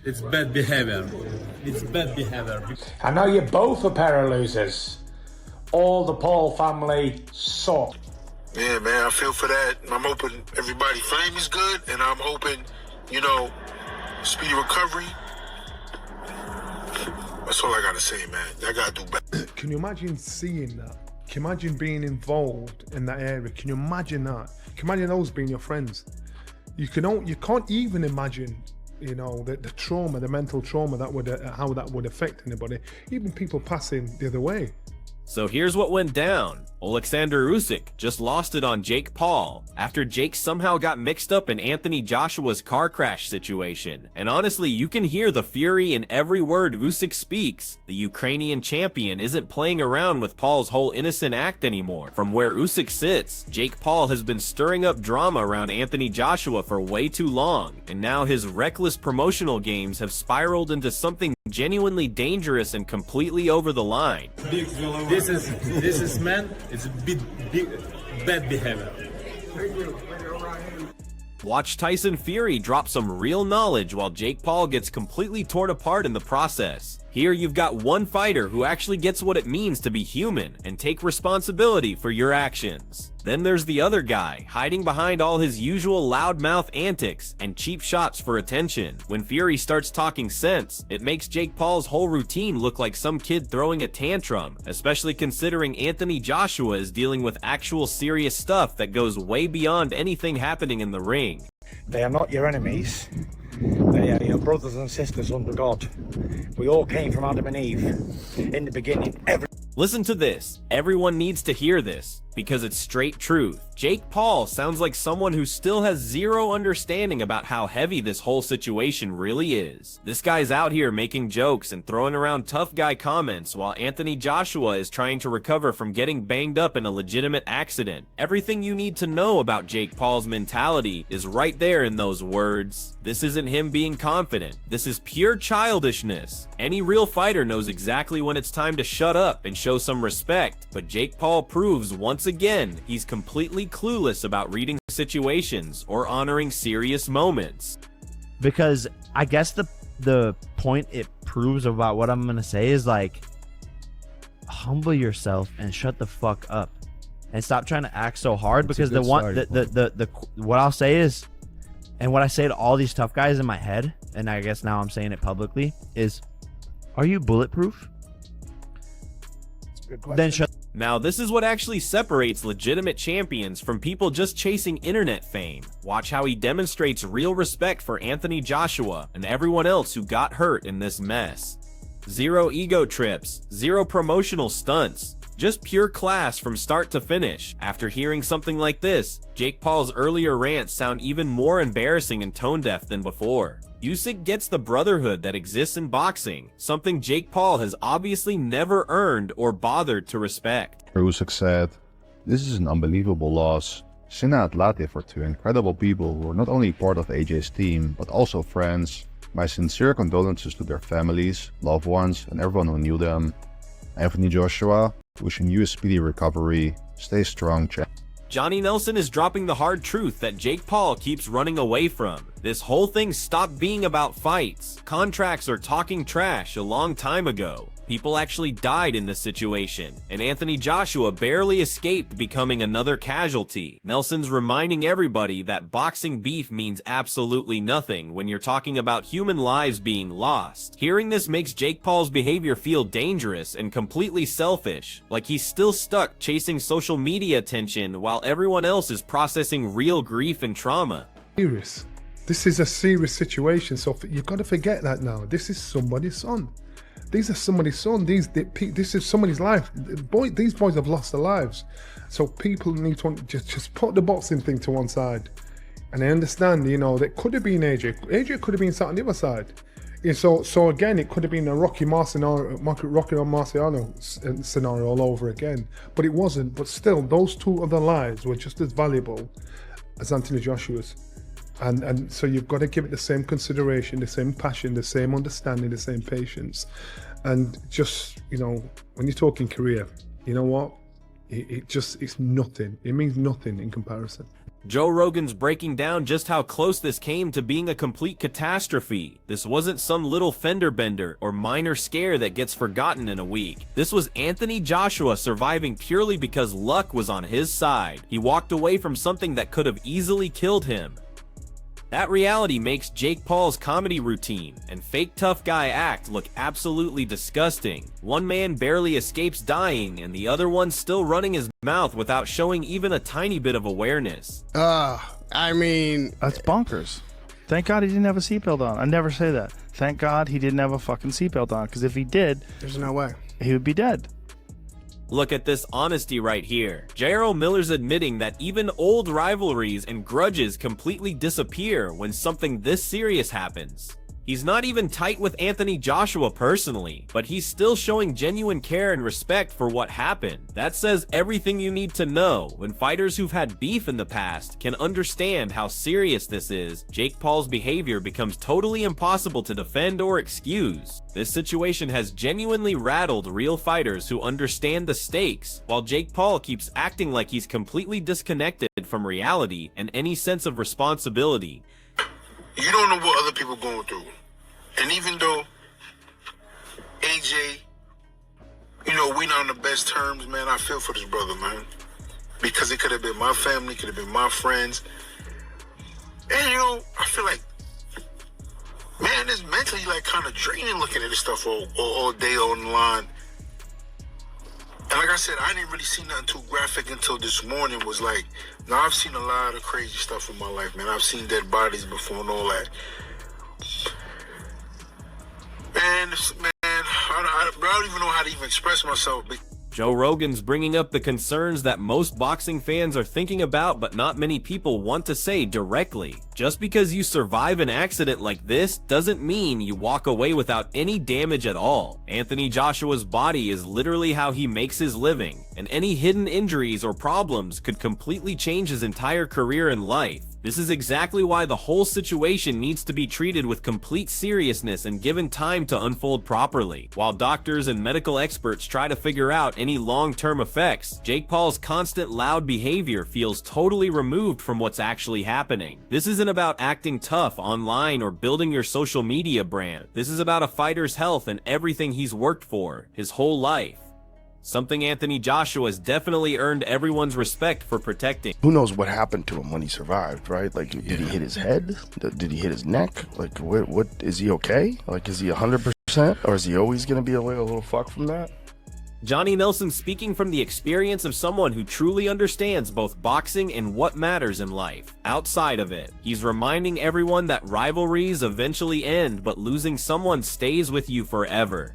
It's bad behavior. It's bad behavior. I know you both a pair of losers. All the Paul family suck. Yeah, man, I feel for that. I'm hoping everybody frame is good, and I'm hoping, you know, speedy recovery. That's all I gotta say, man. I gotta do better. Can you imagine seeing that? Can you imagine being involved in that area? Can you imagine that? Can you imagine those being your friends? You can't even imagine, you know, the trauma, the mental trauma that would, how that would affect anybody. Even people passing the other way. So here's what went down. Alexander Usyk just lost it on Jake Paul after Jake somehow got mixed up in Anthony Joshua's car crash situation. And honestly, you can hear the fury in every word Usyk speaks. The Ukrainian champion isn't playing around with Paul's whole innocent act anymore. From where Usyk sits, Jake Paul has been stirring up drama around Anthony Joshua for way too long, and now his reckless promotional games have spiraled into something genuinely dangerous and completely over the line. This is man. It's a bit bad behavior. Watch Tyson Fury drop some real knowledge while Jake Paul gets completely torn apart in the process. Here you've got one fighter who actually gets what it means to be human and take responsibility for your actions. Then there's the other guy, hiding behind all his usual loudmouth antics and cheap shots for attention. When Fury starts talking sense, it makes Jake Paul's whole routine look like some kid throwing a tantrum, especially considering Anthony Joshua is dealing with actual serious stuff that goes way beyond anything happening in the ring. They are not your enemies. They are your brothers and sisters under God. We all came from Adam and Eve. In the beginning, Listen to this. Everyone needs to hear this, because it's straight truth. Jake Paul sounds like someone who still has zero understanding about how heavy this whole situation really is. This guy's out here making jokes and throwing around tough guy comments while Anthony Joshua is trying to recover from getting banged up in a legitimate accident. Everything you need to know about Jake Paul's mentality is right there in those words. This isn't him being confident. This is pure childishness. Any real fighter knows exactly when it's time to shut up and show some respect, but Jake Paul proves once again he's completely clueless about reading situations or honoring serious moments. Because I guess the point it proves about what I'm gonna say is like, humble yourself and shut the fuck up and stop trying to act so hard. Because what I'll say is, and what I say to all these tough guys in my head, and I guess now I'm saying it publicly, is, are you bulletproof? Then shut. Now, this is what actually separates legitimate champions from people just chasing internet fame. Watch how he demonstrates real respect for Anthony Joshua and everyone else who got hurt in this mess. Zero ego trips, zero promotional stunts, just pure class from start to finish. After hearing something like this, Jake Paul's earlier rants sound even more embarrassing and tone-deaf than before. Usyk gets the brotherhood that exists in boxing, something Jake Paul has obviously never earned or bothered to respect. Usyk said, "This is an unbelievable loss. Sinna Atlati for two incredible people who were not only part of AJ's team, but also friends. My sincere condolences to their families, loved ones, and everyone who knew them. Anthony Joshua, wishing you a speedy recovery. Stay strong, champ." Johnny Nelson is dropping the hard truth that Jake Paul keeps running away from. This whole thing stopped being about fights, contracts, or talking trash a long time ago. People actually died in this situation, and Anthony Joshua barely escaped becoming another casualty. Nelson's reminding everybody that boxing beef means absolutely nothing when you're talking about human lives being lost. Hearing this makes Jake Paul's behavior feel dangerous and completely selfish, like he's still stuck chasing social media attention while everyone else is processing real grief and trauma. Serious. This is a serious situation, so you've got to forget that now. This is somebody's son. These are somebody's son. This is somebody's life. These boys have lost their lives. So people need to just put the boxing thing to one side. And I understand, you know, that could have been AJ. AJ could have been sat on the other side. Yeah, so again, it could have been a Rocky Marciano scenario all over again. But it wasn't. But still, those two other lives were just as valuable as Anthony Joshua's. And so you've got to give it the same consideration, the same passion, the same understanding, the same patience. And just, you know, when you're talking career, you know what? It's nothing. It means nothing in comparison. Joe Rogan's breaking down just how close this came to being a complete catastrophe. This wasn't some little fender bender or minor scare that gets forgotten in a week. This was Anthony Joshua surviving purely because luck was on his side. He walked away from something that could have easily killed him. That reality makes Jake Paul's comedy routine and fake tough guy act look absolutely disgusting. One man barely escapes dying and the other one still running his mouth without showing even a tiny bit of awareness. I mean, that's bonkers. Thank God he didn't have a seatbelt on. I never say that. Thank God he didn't have a fucking seatbelt on, because if he did, there's no way he would be dead. Look at this honesty right here. Jarrell Miller's admitting that even old rivalries and grudges completely disappear when something this serious happens. He's not even tight with Anthony Joshua personally, but he's still showing genuine care and respect for what happened. That says everything you need to know. When fighters who've had beef in the past can understand how serious this is, Jake Paul's behavior becomes totally impossible to defend or excuse. This situation has genuinely rattled real fighters who understand the stakes, while Jake Paul keeps acting like he's completely disconnected from reality and any sense of responsibility. You don't know what other people are going through. And even though AJ, you know, we not on the best terms, man, I feel for this brother, man. Because it could have been my family, could have been my friends. And, you know, I feel like, man, it's mentally, like, kind of draining looking at this stuff all day online. And like I said, I didn't really see nothing too graphic until this morning. Was like, now I've seen a lot of crazy stuff in my life, man. I've seen dead bodies before and all that. Man, I don't even know how to even express myself. Joe Rogan's bringing up the concerns that most boxing fans are thinking about, but not many people want to say directly. Just because you survive an accident like this doesn't mean you walk away without any damage at all. Anthony Joshua's body is literally how he makes his living, and any hidden injuries or problems could completely change his entire career and life. This is exactly why the whole situation needs to be treated with complete seriousness and given time to unfold properly. While doctors and medical experts try to figure out any long-term effects, Jake Paul's constant loud behavior feels totally removed from what's actually happening. This isn't about acting tough online or building your social media brand. This is about a fighter's health and everything he's worked for his whole life. Something Anthony Joshua has definitely earned everyone's respect for protecting. Who knows what happened to him when he survived, right? Like, did he hit his head? Did he hit his neck? Like, what is he okay? Like, is he 100%? Or is he always going to be a little fucked from that? Johnny Nelson speaking from the experience of someone who truly understands both boxing and what matters in life. Outside of it, he's reminding everyone that rivalries eventually end, but losing someone stays with you forever.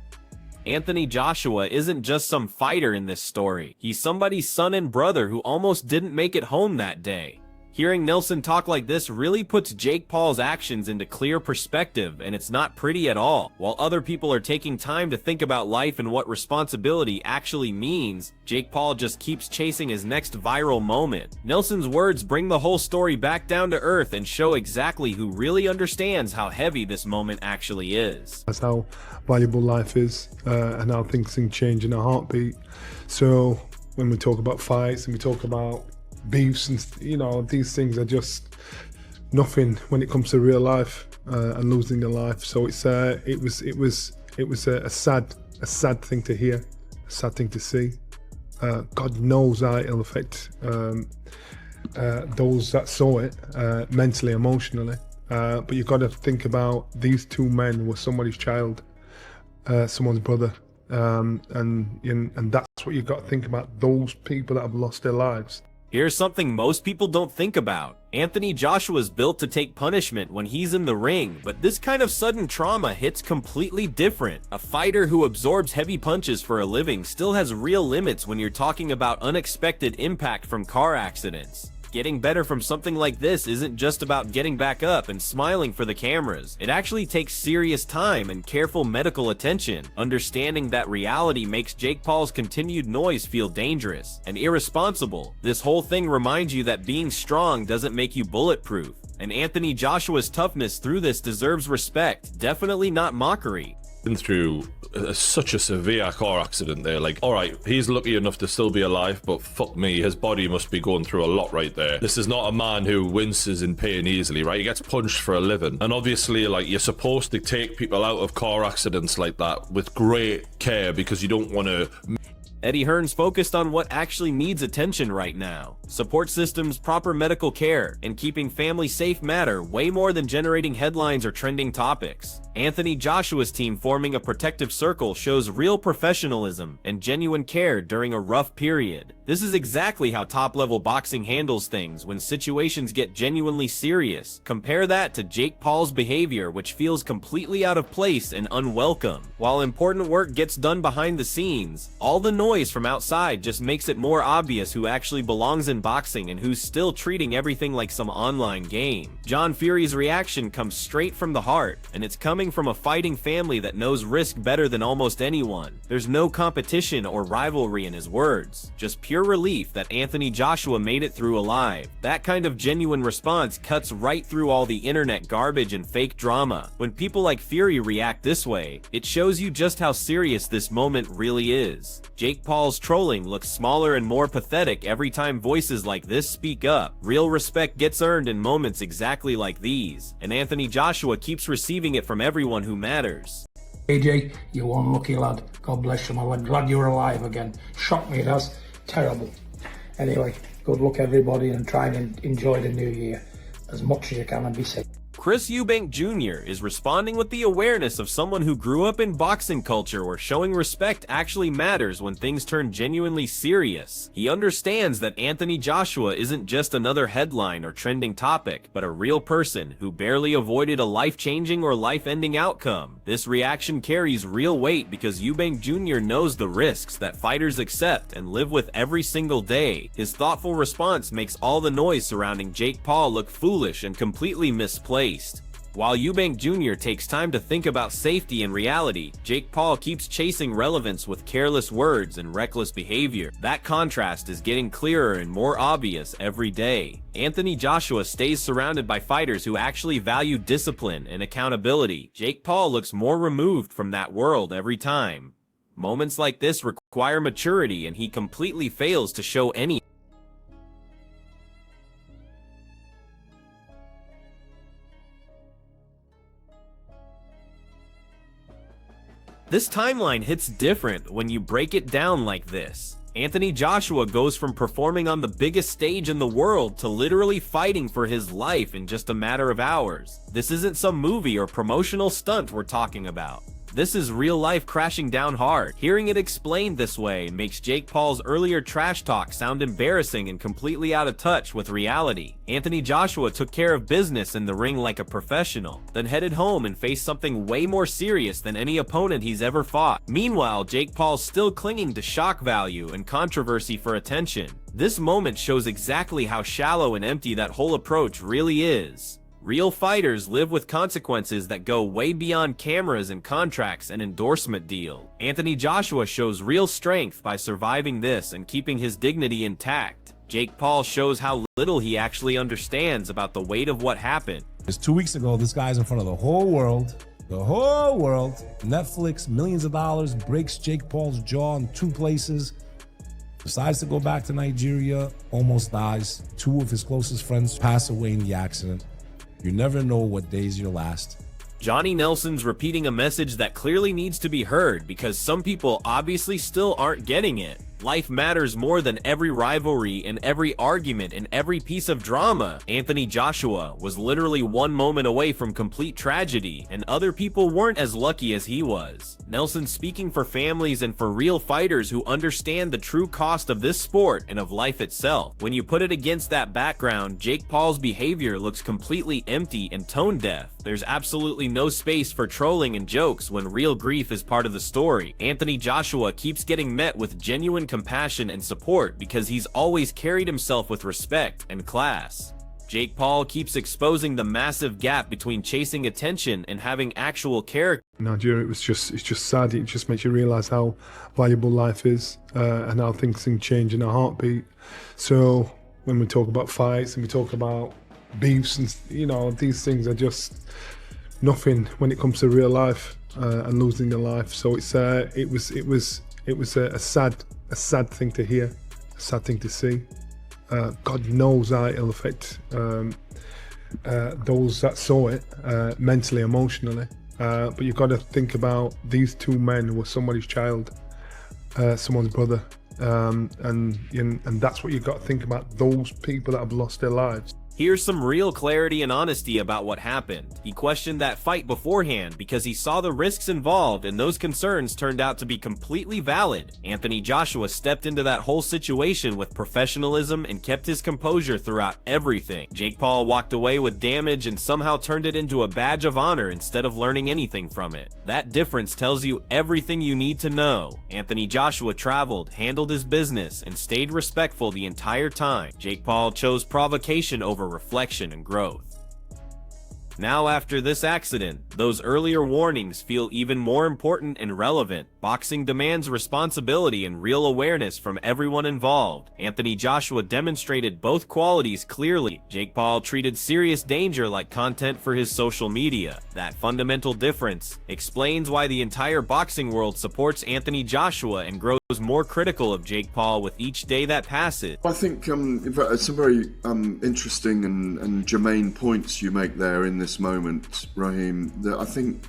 Anthony Joshua isn't just some fighter in this story. He's somebody's son and brother who almost didn't make it home that day. Hearing Nelson talk like this really puts Jake Paul's actions into clear perspective, and it's not pretty at all. While other people are taking time to think about life and what responsibility actually means, Jake Paul just keeps chasing his next viral moment. Nelson's words bring the whole story back down to earth and show exactly who really understands how heavy this moment actually is. That's how valuable life is, and how things can change in a heartbeat. So when we talk about fights and we talk about beefs and, you know, these things are just nothing when it comes to real life and losing a life. So it was a sad thing to hear, a sad thing to see. God knows how it'll affect those that saw it mentally, emotionally. But you've got to think about these two men were somebody's child, someone's brother, and that's what you've got to think about. Those people that have lost their lives. Here's something most people don't think about. Anthony Joshua's built to take punishment when he's in the ring, but this kind of sudden trauma hits completely different. A fighter who absorbs heavy punches for a living still has real limits when you're talking about unexpected impact from car accidents. Getting better from something like this isn't just about getting back up and smiling for the cameras. It actually takes serious time and careful medical attention. Understanding that reality makes Jake Paul's continued noise feel dangerous and irresponsible. This whole thing reminds you that being strong doesn't make you bulletproof. And Anthony Joshua's toughness through this deserves respect, definitely not mockery. been through such a severe car accident there. Like, all right, he's lucky enough to still be alive, but fuck me, his body must be going through a lot right there. This is not a man who winces in pain easily, right? He gets punched for a living. And obviously, like, you're supposed to take people out of car accidents like that with great care because you don't want to... Eddie Hearn's focused on what actually needs attention right now. Support systems, proper medical care, and keeping families safe matter way more than generating headlines or trending topics. Anthony Joshua's team forming a protective circle shows real professionalism and genuine care during a rough period. This is exactly how top-level boxing handles things when situations get genuinely serious. Compare that to Jake Paul's behavior, which feels completely out of place and unwelcome. While important work gets done behind the scenes, all the noise from outside just makes it more obvious who actually belongs in boxing and who's still treating everything like some online game. John Fury's reaction comes straight from the heart, and it's coming from a fighting family that knows risk better than almost anyone. There's no competition or rivalry in his words, just pure relief that Anthony Joshua made it through alive. That kind of genuine response cuts right through all the internet garbage and fake drama. When people like Fury react this way, it shows you just how serious this moment really is. Jake Paul's trolling looks smaller and more pathetic every time voices like this speak up. Real respect gets earned in moments exactly like these, and Anthony Joshua keeps receiving it from everyone who matters. AJ, you're one lucky lad. God bless you, my lad. Glad you're alive again. Shocked me, it has. Terrible. Anyway, good luck everybody, and try and enjoy the new year as much as you can and be safe. Chris Eubank Jr. is responding with the awareness of someone who grew up in boxing culture where showing respect actually matters when things turn genuinely serious. He understands that Anthony Joshua isn't just another headline or trending topic, but a real person who barely avoided a life-changing or life-ending outcome. This reaction carries real weight because Eubank Jr. knows the risks that fighters accept and live with every single day. His thoughtful response makes all the noise surrounding Jake Paul look foolish and completely misplaced. While Eubank Jr. takes time to think about safety and reality, Jake Paul keeps chasing relevance with careless words and reckless behavior. That contrast is getting clearer and more obvious every day. Anthony Joshua stays surrounded by fighters who actually value discipline and accountability. Jake Paul looks more removed from that world every time. Moments like this require maturity, and he completely fails to show any. This timeline hits different when you break it down like this. Anthony Joshua goes from performing on the biggest stage in the world to literally fighting for his life in just a matter of hours. This isn't some movie or promotional stunt we're talking about. This is real life crashing down hard. Hearing it explained this way makes Jake Paul's earlier trash talk sound embarrassing and completely out of touch with reality. Anthony Joshua took care of business in the ring like a professional, then headed home and faced something way more serious than any opponent he's ever fought. Meanwhile, Jake Paul's still clinging to shock value and controversy for attention. This moment shows exactly how shallow and empty that whole approach really is. Real fighters live with consequences that go way beyond cameras and contracts and endorsement deal. Anthony Joshua shows real strength by surviving this and keeping his dignity intact. Jake Paul shows how little he actually understands about the weight of what happened. Just 2 weeks ago, this guy's in front of the whole world. Netflix, millions of dollars, breaks Jake Paul's jaw in 2 places. Decides to go back to Nigeria, almost dies. 2 of his closest friends pass away in the accident. You never know what day's your last. Johnny Nelson's repeating a message that clearly needs to be heard because some people obviously still aren't getting it. Life matters more than every rivalry and every argument and every piece of drama. Anthony Joshua was literally 1 moment away from complete tragedy, and other people weren't as lucky as he was. Nelson speaking for families and for real fighters who understand the true cost of this sport and of life itself. When you put it against that background, Jake Paul's behavior looks completely empty and tone deaf. There's absolutely no space for trolling and jokes when real grief is part of the story. Anthony Joshua keeps getting met with genuine compassion and support because he's always carried himself with respect and class. Jake Paul keeps exposing the massive gap between chasing attention and having actual character. Nigeria, it's just sad. It just makes you realise how valuable life is and how things can change in a heartbeat. So when we talk about fights and we talk about beefs and these things are just nothing when it comes to real life. and losing their life. So it was a sad thing to hear, a sad thing to see. God knows how it'll affect those that saw it mentally, emotionally. But you've got to think about these two men who were somebody's child, someone's brother, and that's what you've got to think about, those people that have lost their lives. Here's some real clarity and honesty about what happened. He questioned that fight beforehand because he saw the risks involved, and those concerns turned out to be completely valid. Anthony Joshua stepped into that whole situation with professionalism and kept his composure throughout everything. Jake Paul walked away with damage and somehow turned it into a badge of honor instead of learning anything from it. That difference tells you everything you need to know. Anthony Joshua traveled, handled his business, and stayed respectful the entire time. Jake Paul chose provocation over reflection and growth. Now, after this accident, those earlier warnings feel even more important and relevant. Boxing demands responsibility and real awareness from everyone involved. Anthony Joshua demonstrated both qualities clearly. Jake Paul treated serious danger like content for his social media. That fundamental difference explains why the entire boxing world supports Anthony Joshua and grows more critical of Jake Paul with each day that passes. I think some very interesting and germane points you make there in this moment, Rahim. That I think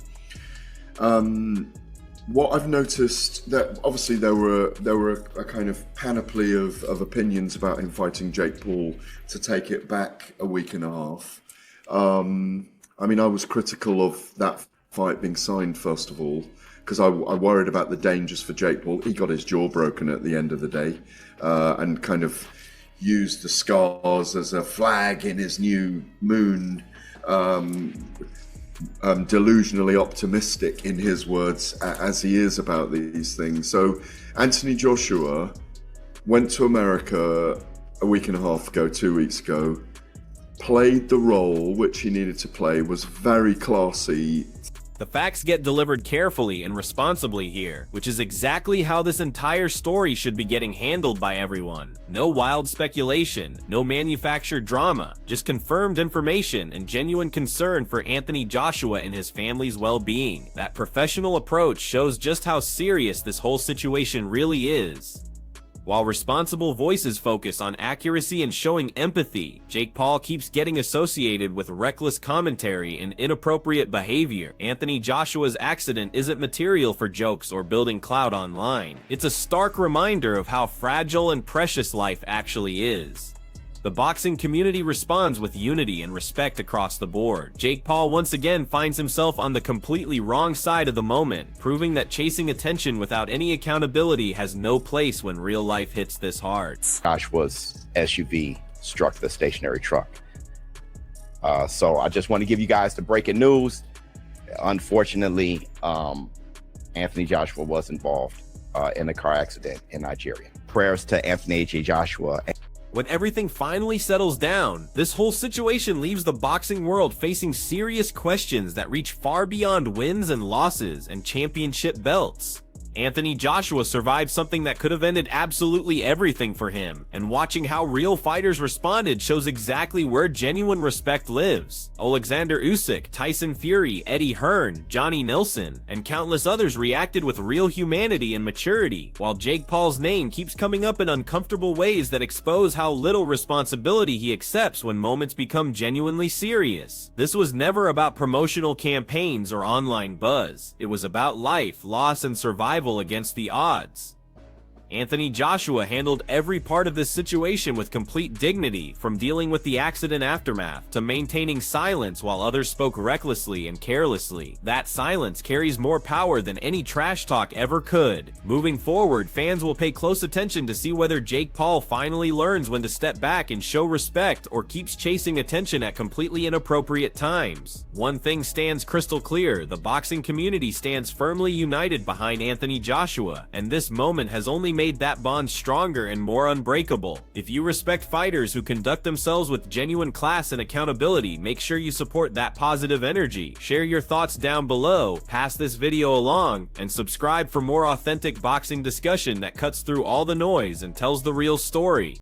what I've noticed, that obviously there were a kind of panoply of opinions about him fighting Jake Paul to take it back a week and a half. I mean, I was critical of that fight being signed, first of all, because I worried about the dangers for Jake Paul. He got his jaw broken at the end of the day, and kind of used the scars as a flag in his new moon, delusionally optimistic in his words, as he is about these things. So Anthony Joshua went to America a week and a half ago, 2 weeks ago, played the role which he needed to play, was very classy. The facts get delivered carefully and responsibly here, which is exactly how this entire story should be getting handled by everyone. No wild speculation, no manufactured drama, just confirmed information and genuine concern for Anthony Joshua and his family's well-being. That professional approach shows just how serious this whole situation really is. While responsible voices focus on accuracy and showing empathy, Jake Paul keeps getting associated with reckless commentary and inappropriate behavior. Anthony Joshua's accident isn't material for jokes or building clout online. It's a stark reminder of how fragile and precious life actually is. The boxing community responds with unity and respect across the board. Jake Paul once again finds himself on the completely wrong side of the moment, proving that chasing attention without any accountability has no place when real life hits this hard. Joshua's SUV struck the stationary truck. So I just want to give you guys the breaking news. Unfortunately, Anthony Joshua was involved in a car accident in Nigeria. Prayers to Anthony J. Joshua. When everything finally settles down, this whole situation leaves the boxing world facing serious questions that reach far beyond wins and losses and championship belts. Anthony Joshua survived something that could have ended absolutely everything for him, and watching how real fighters responded shows exactly where genuine respect lives. Alexander Usyk, Tyson Fury, Eddie Hearn, Johnny Nelson, and countless others reacted with real humanity and maturity, while Jake Paul's name keeps coming up in uncomfortable ways that expose how little responsibility he accepts when moments become genuinely serious. This was never about promotional campaigns or online buzz. It was about life, loss, and survival against the odds. Anthony Joshua handled every part of this situation with complete dignity, from dealing with the accident aftermath to maintaining silence while others spoke recklessly and carelessly. That silence carries more power than any trash talk ever could. Moving forward, fans will pay close attention to see whether Jake Paul finally learns when to step back and show respect, or keeps chasing attention at completely inappropriate times. One thing stands crystal clear: the boxing community stands firmly united behind Anthony Joshua, and this moment has only made that bond stronger and more unbreakable. If you respect fighters who conduct themselves with genuine class and accountability, make sure you support that positive energy. Share your thoughts down below, pass this video along, and subscribe for more authentic boxing discussion that cuts through all the noise and tells the real story.